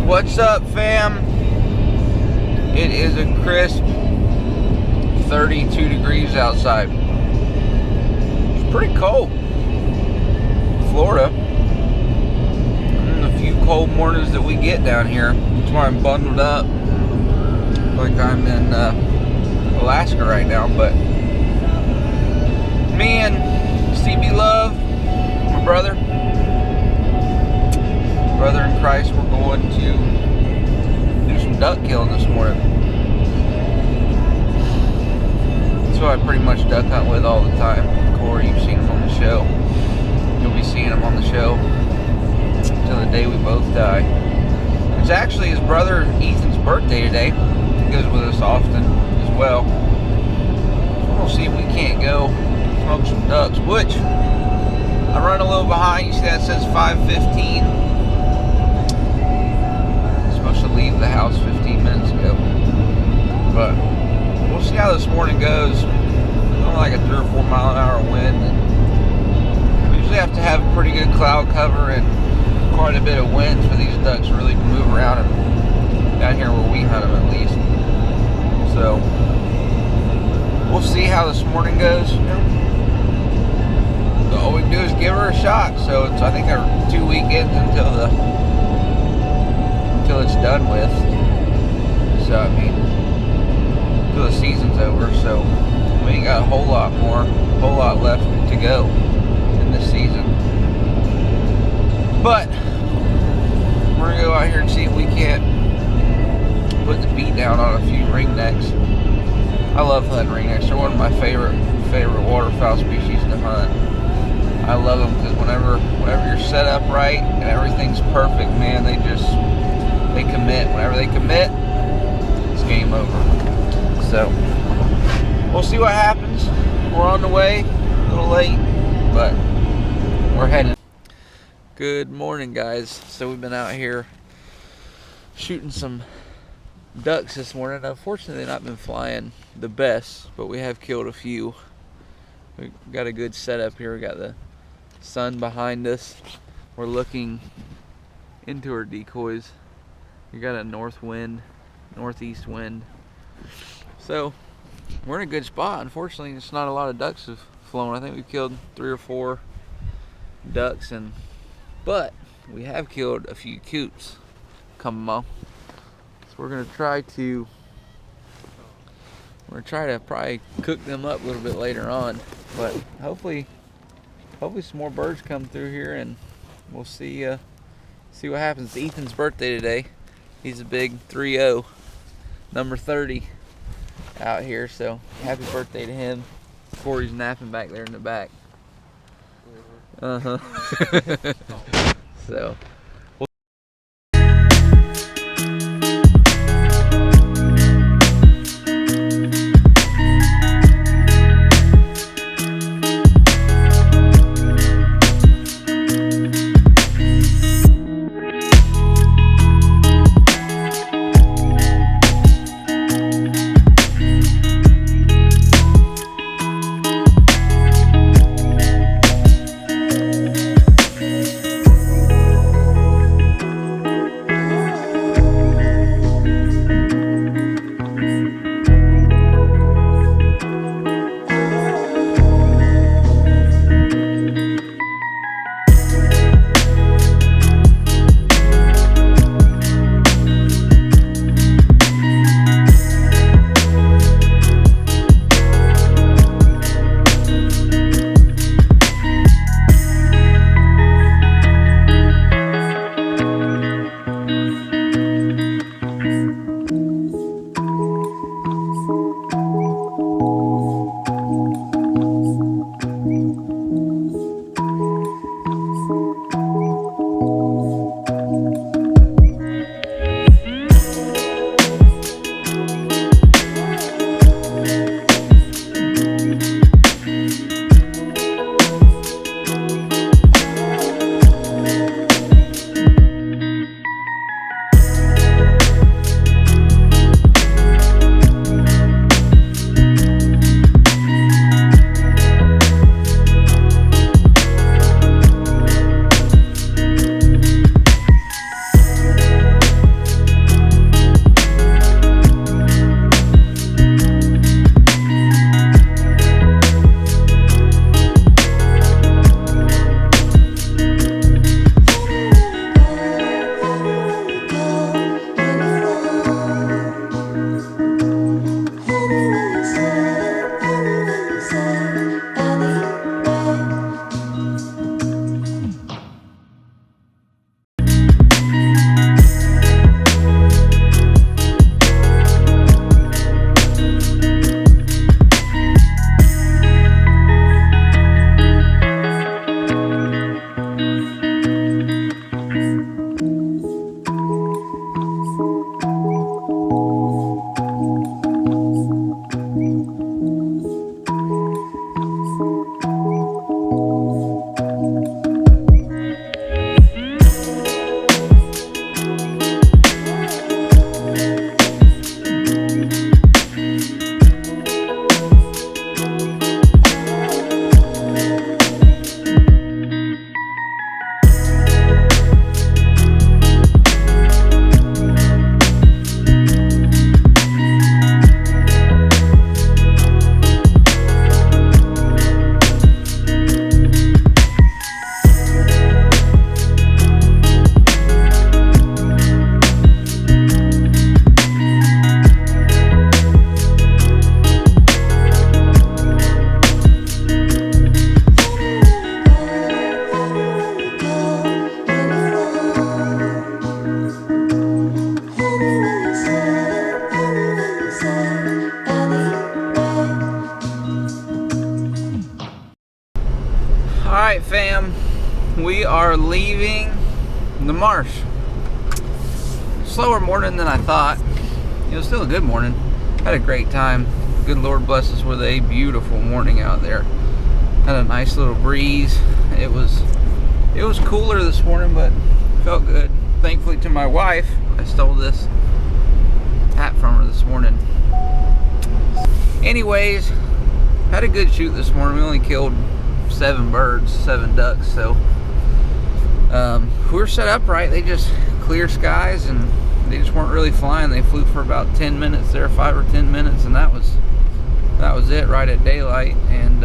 What's up, fam? It is a crisp 32 degrees outside. It's pretty cold. Florida. And the few cold mornings that we get down here. That's why I'm bundled up like I'm in Alaska right now. But me and CB Love, my brother in Christ, we're going to do some duck killing this morning. That's who I pretty much duck hunt with all the time. Corey, you've seen him on the show. You'll be seeing him on the show until the day we both die. It's actually his brother Ethan's birthday today. He goes with us often as well. We'll see if we can't go smoke some ducks, which I run a little behind. You see that says 5:15. Supposed to leave the house 15 minutes ago, but we'll see how this morning goes. Only like a 3 or 4 mile an hour wind, and we usually have to have pretty good cloud cover and quite a bit of wind for these ducks to really move around and down here where we hunt them at least. So we'll see how this morning goes. All we can do is give her a shot. So it's, I think, there are 2 weekends until it's done with. So I mean, until the season's over. So we ain't got a whole lot left to go in this season. But we're gonna go out here and see if we can't put the beat down on a few ringnecks. I love hunting ringnecks. They're one of my favorite waterfowl species to hunt. I love them because whenever you're set up right and everything's perfect, man, they commit. Whenever they commit, it's game over. So we'll see what happens. We're on the way, a little late, but we're heading. Good morning, guys. So we've been out here shooting some ducks this morning. Unfortunately, they've not been flying the best, but we have killed a few. We got a good setup here. We got the sun behind us. We're looking into our decoys. We got a northeast wind. So we're in a good spot. Unfortunately, it's not a lot of ducks have flown. I think we've killed 3 or 4 ducks, but we have killed a few coots. Come on. So we're gonna try to probably cook them up a little bit later on. But hopefully some more birds come through here, and we'll see what happens. It's Ethan's birthday today. He's a big 3-0, number 30 out here, so happy birthday to him. Corey's napping back there in the back. So leaving the Marsh. Slower morning than I thought. It was still a good morning. Had a great time. Good Lord bless us with a beautiful morning out there. Had a nice little breeze. It was cooler this morning, but felt good. Thankfully to my wife, I stole this hat from her this morning. Anyways, had a good shoot this morning. We only killed 7 birds, 7 ducks, so we were set up right. They just clear skies and they just weren't really flying. They flew for about 10 minutes there, 5 or 10 minutes, and that was it right at daylight. And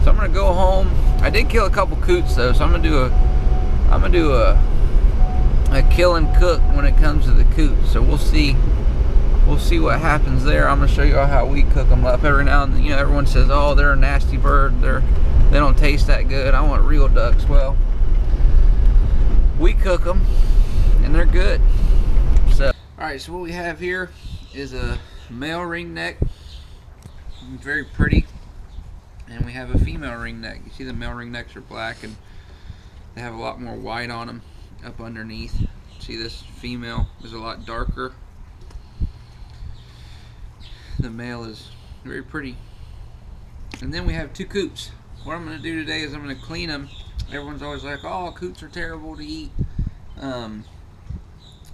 so I'm gonna go home. I did kill a couple coots though, so I'm gonna do a kill and cook when it comes to the coot. So we'll see what happens there. I'm gonna show you how we cook them up. Every now and then, you know, everyone says, oh, they're a nasty bird, they don't taste that good. I want real ducks. Well, we cook them and they're good. So all right, so what we have here is a male ringneck, very pretty, and we have a female ringneck. You see the male ringnecks are black and they have a lot more white on them up underneath. See, this female is a lot darker. The male is very pretty. And then we have 2 coots. What I'm going to do today is I'm going to clean them. Everyone's always like, oh, coots are terrible to eat.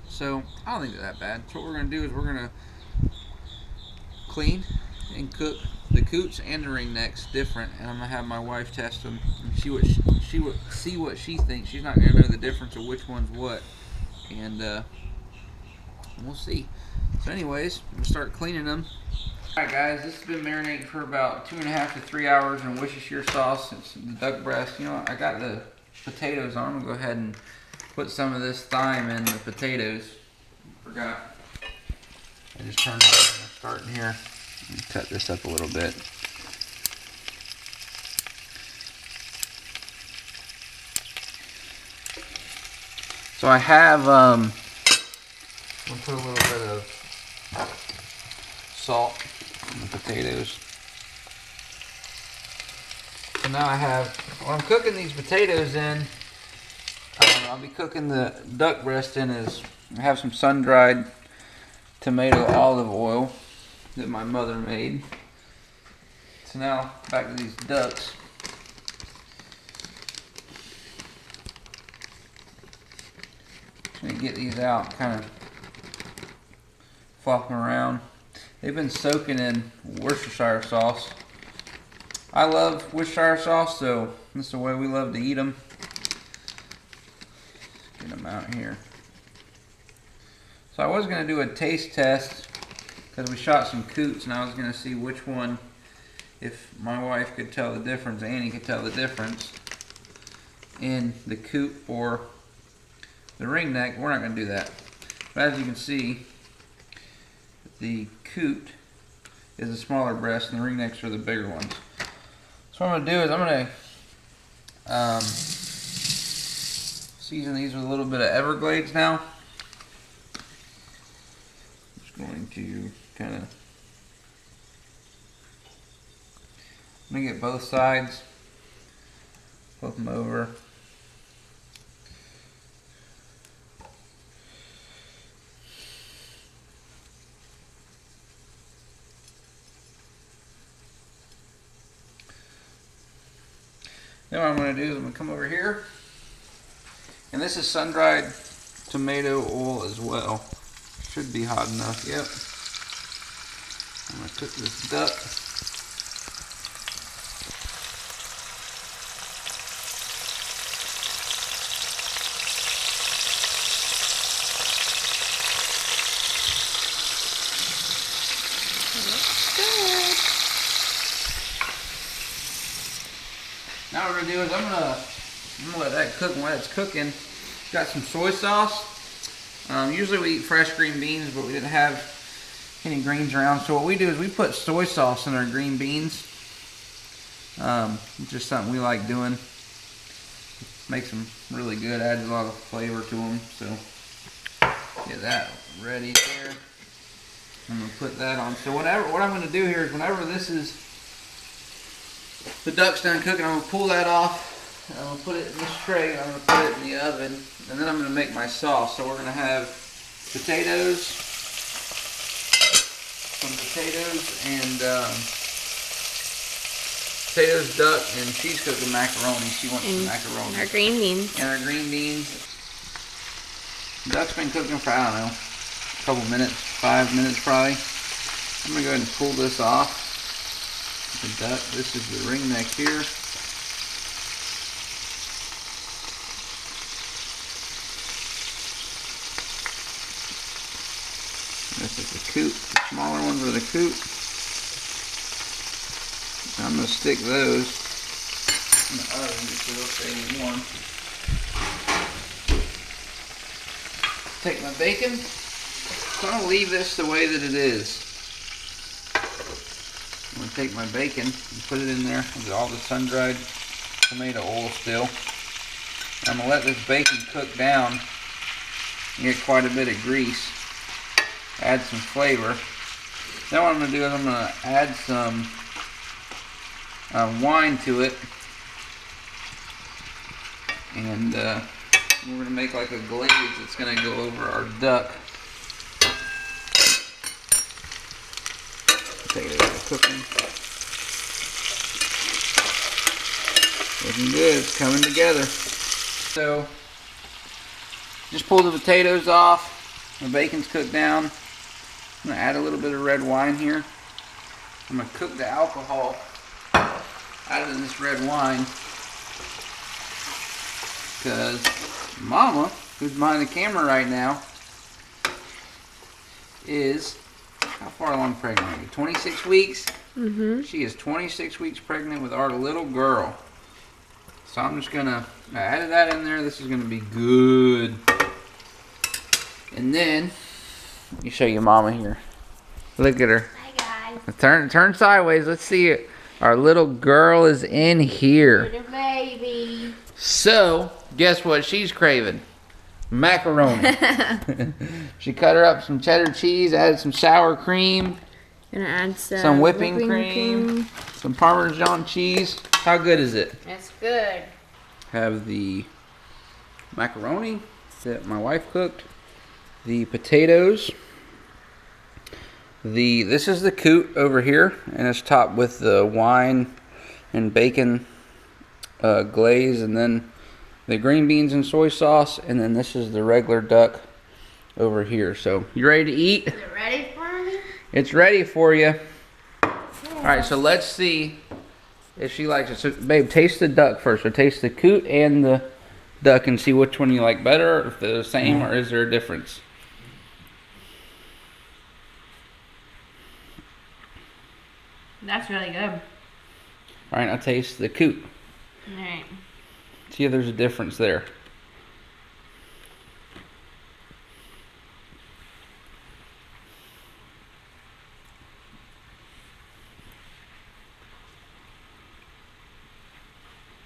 So I don't think they're that bad. So what we're going to do is we're going to clean and cook the coots and the ringnecks different, and I'm going to have my wife test them and see what she thinks. She's not going to know the difference of which one's what, and we'll see. So anyways, we'll start cleaning them. Alright guys, this has been marinating for about 2.5 to 3 hours in Worcestershire sauce. It's the duck breast. You know, I got the potatoes on. I'm going to go ahead and put some of this thyme in the potatoes. Forgot. I just turned it on. I'm starting here. Let me cut this up a little bit. So I have, I'm going to put a little bit of salt in the potatoes. So now I have, when I'm cooking these potatoes in, I'll be cooking the duck breast in is, I have some sun-dried tomato olive oil that my mother made. So now back to these ducks. I'm gonna get these out, kind of flop them around. They've been soaking in Worcestershire sauce. I love Worcestershire sauce, so this is the way we love to eat them. Get them out here. So I was going to do a taste test because we shot some coots, and I was going to see which one, if my wife could tell the difference, Annie could tell the difference in the coot or the ringneck. We're not going to do that. But as you can see, the coot is the smaller breast and the ringnecks are the bigger ones. So what I'm going to do is I'm going to season these with a little bit of Everglades now. Just going to kind of, I'm going to get both sides, flip them over. Then what I'm going to do is I'm going to come over here, and this is sun-dried tomato oil as well. Should be hot enough. Yep. I'm going to cook this duck. Now what we're going to do is I'm gonna let that cook, and while it's cooking, got some soy sauce. Usually we eat fresh green beans, but we didn't have any greens around. So what we do is we put soy sauce in our green beans. It's just something we like doing. Makes them really good, adds a lot of flavor to them. So get that ready there. I'm going to put that on. So what I'm going to do here is whenever this is, the duck's done cooking, I'm going to pull that off I'm going to put it in this tray and I'm going to put it in the oven. And then I'm going to make my sauce. So we're going to have potatoes, some potatoes, and potatoes, duck, and she's cooking macaroni. She wants some macaroni. Our green beans. And our green beans. Duck's been cooking for, I don't know, a couple minutes, 5 minutes probably. I'm going to go ahead and pull this off. The duck, this is the ring neck here. This is the coot. The smaller ones are the coot. I'm going to stick those in the oven just so they'll stay warm. Take my bacon. So I'm going to leave this the way that it is. I'm going to take my bacon and put it in there with all the sun-dried tomato oil still. I'm going to let this bacon cook down and get quite a bit of grease. Add some flavor. Then what I'm going to do is I'm going to add some wine to it. And we're going to make like a glaze that's going to go over our duck. Potatoes are cooking. Looking good. It's coming together. So, just pull the potatoes off. The bacon's cooked down. I'm going to add a little bit of red wine here. I'm going to cook the alcohol out of this red wine. Because Mama, who's behind the camera right now, is, how far along pregnant are you? 26 weeks? Mm-hmm. She is 26 weeks pregnant with our little girl. So I'm just going to add that in there. This is going to be good. And then, let me show you Mama here. Look at her. Hi, guys. Turn sideways. Let's see it. Our little girl is in here. Little baby. So, guess what she's craving? Macaroni. She cut her up some cheddar cheese, added some sour cream. Gonna add some whipping cream, some Parmesan cheese. How good is it? It's good. Have the macaroni that my wife cooked. The potatoes. This is the coot over here, and it's topped with the wine and bacon glaze, and then the green beans and soy sauce, and then this is the regular duck over here. So, you ready to eat? Is it ready for me? It's ready for you. Alright, so let's see if she likes it. So, babe, taste the duck first. So, taste the coot and the duck and see which one you like better, or if they're the same, or is there a difference? That's really good. Alright, now taste the coot. Alright. See if there's a difference there.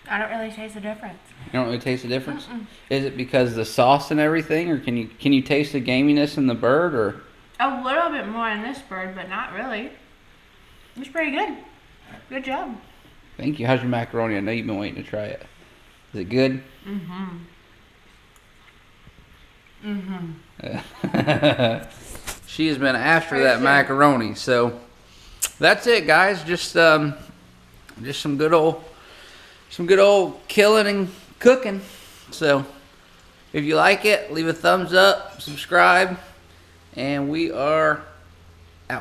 I don't really taste the difference. You don't really taste the difference? Is it because of the sauce and everything, or can you taste the gaminess in the bird, or? A little bit more in this bird, but not really. It's pretty good. Good job. Thank you. How's your macaroni? I know you've been waiting to try it. Is it good? Mm-hmm. She has been after that macaroni. So that's it, guys. Just some good old killing and cooking. So if you like it, leave a thumbs up, subscribe, and we are